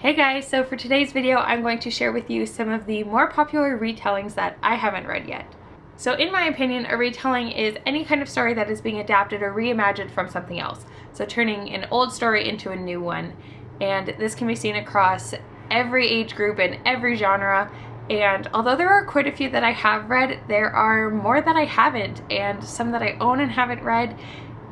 Hey guys, so for today's video I'm going to share with you some of the more popular retellings that I haven't read yet. So in my opinion, a retelling is any kind of story that is being adapted or reimagined from something else. So turning an old story into a new one. And this can be seen across every age group and every genre. And although there are quite a few that I have read, there are more that I haven't, and some that I own and haven't read,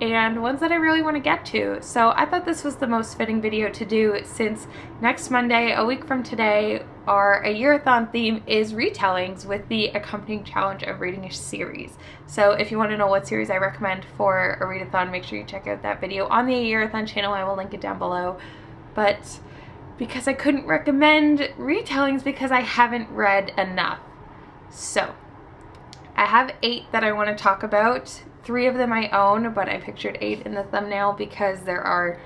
and ones that I really want to get to. So I thought this was the most fitting video to do, since next Monday, a week from today, our AYearAthon theme is retellings with the accompanying challenge of reading a series. So if you want to know what series I recommend for a readathon, make sure you check out that video on the AYearAthon channel. I will link it down below. But because I couldn't recommend retellings because I haven't read enough. So I have 8 that I want to talk about. 3 of them I own, but I pictured 8 in the thumbnail because there are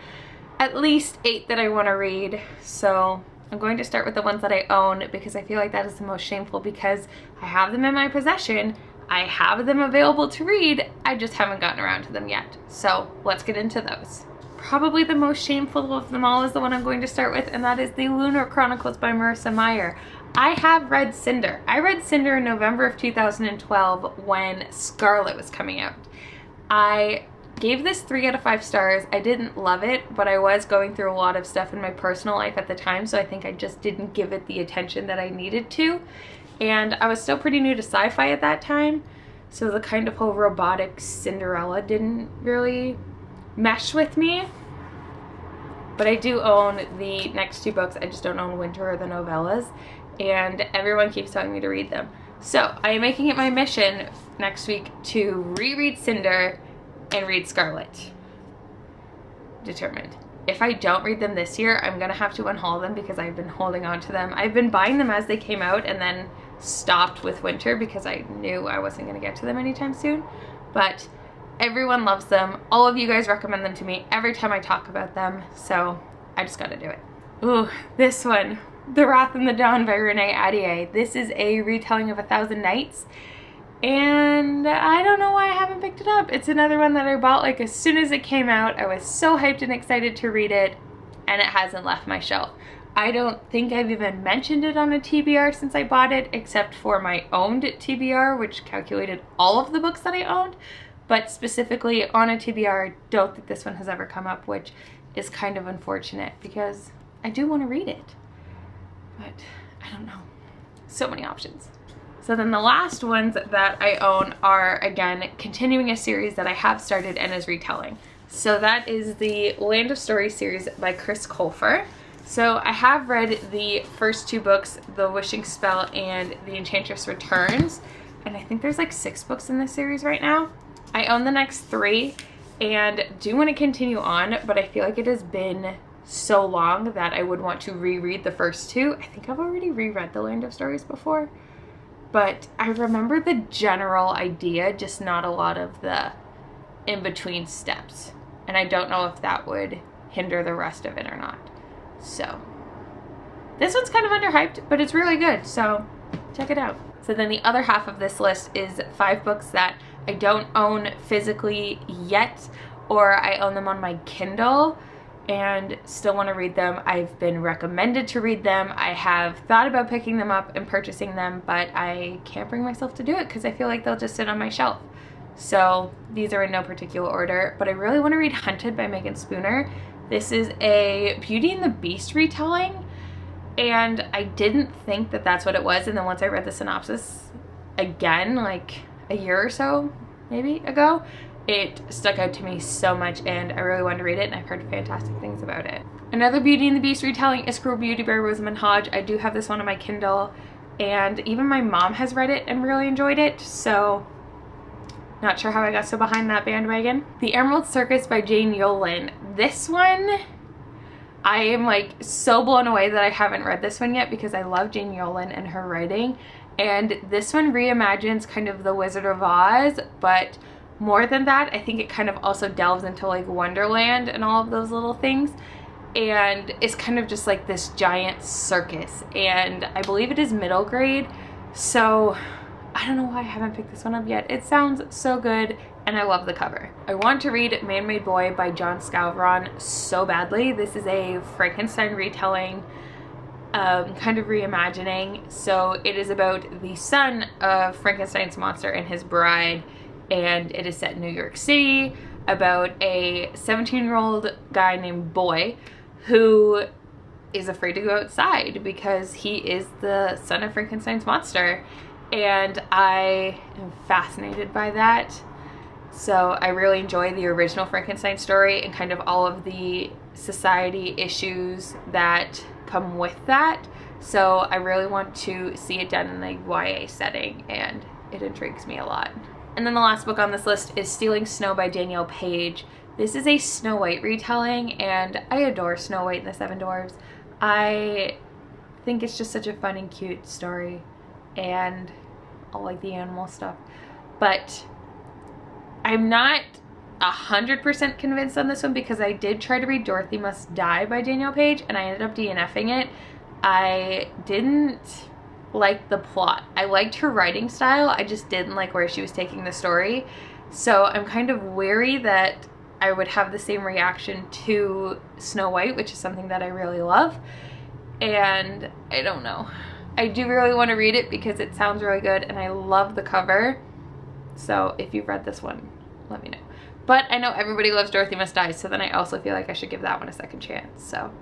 at least 8 that I want to read. So I'm going to start with the ones that I own because I feel like that is the most shameful, because I have them in my possession. I have them available to read. I just haven't gotten around to them yet. So let's get into those. Probably the most shameful of them all is the one I'm going to start with, and that is the Lunar Chronicles by Marissa Meyer. I have read Cinder. I read Cinder in November of 2012 when Scarlet was coming out. I gave this 3 out of 5 stars. I didn't love it, but I was going through a lot of stuff in my personal life at the time, so I think I just didn't give it the attention that I needed to. And I was still pretty new to sci-fi at that time, so the kind of whole robotic Cinderella didn't really mesh with me. But I do own the next 2 books. I just don't own Winter or the novellas, and everyone keeps telling me to read them. So I am making it my mission next week to reread Cinder and read Scarlet. Determined. If I don't read them this year, I'm gonna have to unhaul them because I've been holding on to them. I've been buying them as they came out and then stopped with Winter because I knew I wasn't gonna get to them anytime soon. But everyone loves them. All of you guys recommend them to me every time I talk about them, so I just gotta do it. Ooh, this one. The Wrath and the Dawn by Renee Ahdieh. This is a retelling of 1,000 Nights, and I don't know why I haven't picked it up. It's another one that I bought like as soon as it came out. I was so hyped and excited to read it, and it hasn't left my shelf. I don't think I've even mentioned it on a TBR since I bought it, except for my owned TBR, which calculated all of the books that I owned. But specifically on a TBR, I don't think this one has ever come up, which is kind of unfortunate because I do want to read it. But I don't know. So many options. So then the last ones that I own are, again, continuing a series that I have started and is retelling. So that is the Land of Stories series by Chris Colfer. So I have read the first 2 books, The Wishing Spell and The Enchantress Returns, and I think there's like 6 books in this series right now. I own the next 3 and do want to continue on, but I feel like it has been so long that I would want to reread the first 2. I think I've already reread The Land of Stories before, but I remember the general idea, just not a lot of the in-between steps. And I don't know if that would hinder the rest of it or not. So this one's kind of underhyped, but it's really good, so check it out. So then the other half of this list is 5 books that I don't own physically yet, or I own them on my Kindle and still want to read them. I've been recommended to read them. I have thought about picking them up and purchasing them, but I can't bring myself to do it because I feel like they'll just sit on my shelf. So these are in no particular order, but I really want to read Hunted by Megan Spooner. This is a Beauty and the Beast retelling, and I didn't think that that's what it was, and then once I read the synopsis again, like a year or so maybe ago, it stuck out to me so much and I really wanted to read it, and I've heard fantastic things about it. Another Beauty and the Beast retelling is Cruel Beauty by Rosamund Hodge. I do have this one on my Kindle, and even my mom has read it and really enjoyed it, so not sure how I got so behind that bandwagon. The Emerald Circus by Jane Yolen. This one, I am like so blown away that I haven't read this one yet because I love Jane Yolen and her writing, and this one reimagines kind of the Wizard of Oz, but more than that, I think it kind of also delves into like Wonderland and all of those little things, and it's kind of just like this giant circus, and I believe it is middle grade, so I don't know why I haven't picked this one up yet. It sounds so good and I love the cover. I want to read Man-Made Boy by John Scalvron so badly. This is a Frankenstein retelling kind of reimagining. So it is about the son of Frankenstein's monster and his bride, and it is set in New York City about a 17-year-old guy named Boy who is afraid to go outside because he is the son of Frankenstein's monster. And I am fascinated by that. So I really enjoy the original Frankenstein story and kind of all of the society issues that come with that. So I really want to see it done in a YA setting, and it intrigues me a lot. And then the last book on this list is Stealing Snow by Danielle Page. This is a Snow White retelling, and I adore Snow White and the Seven Dwarfs. I think it's just such a fun and cute story, and I like the animal stuff. But I'm not 100% convinced on this one because I did try to read Dorothy Must Die by Danielle Page, and I ended up DNFing it. I didn't like the plot. I liked her writing style, I just didn't like where she was taking the story. So I'm kind of wary that I would have the same reaction to Snow White, which is something that I really love. And I don't know. I do really want to read it because it sounds really good and I love the cover. So if you've read this one, let me know. But I know everybody loves Dorothy Must Die, so then I also feel like I should give that one a second chance. So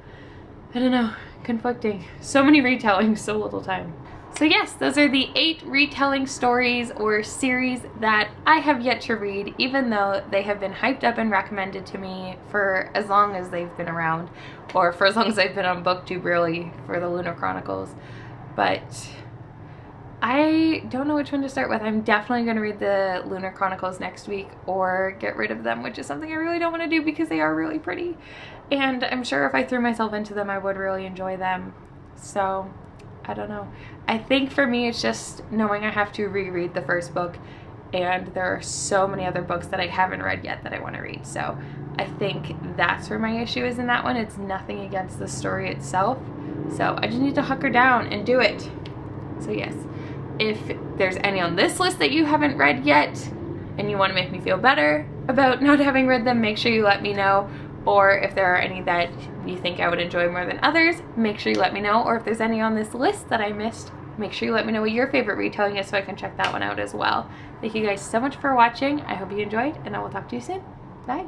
I don't know, conflicting. So many retellings, so little time. So yes, those are the 8 retelling stories or series that I have yet to read, even though they have been hyped up and recommended to me for as long as they've been around, or for as long as I've been on BookTube, really, for the Lunar Chronicles. But I don't know which one to start with. I'm definitely going to read the Lunar Chronicles next week or get rid of them, which is something I really don't want to do because they are really pretty. And I'm sure if I threw myself into them, I would really enjoy them. So I don't know. I think for me, it's just knowing I have to reread the first book, and there are so many other books that I haven't read yet that I want to read. So I think that's where my issue is in that one. It's nothing against the story itself. So I just need to hunker down and do it. So yes, if there's any on this list that you haven't read yet and you want to make me feel better about not having read them, make sure you let me know. Or if there are any that you think I would enjoy more than others, make sure you let me know. Or if there's any on this list that I missed, make sure you let me know what your favorite retelling is so I can check that one out as well. Thank you guys so much for watching. I hope you enjoyed, and I will talk to you soon. Bye.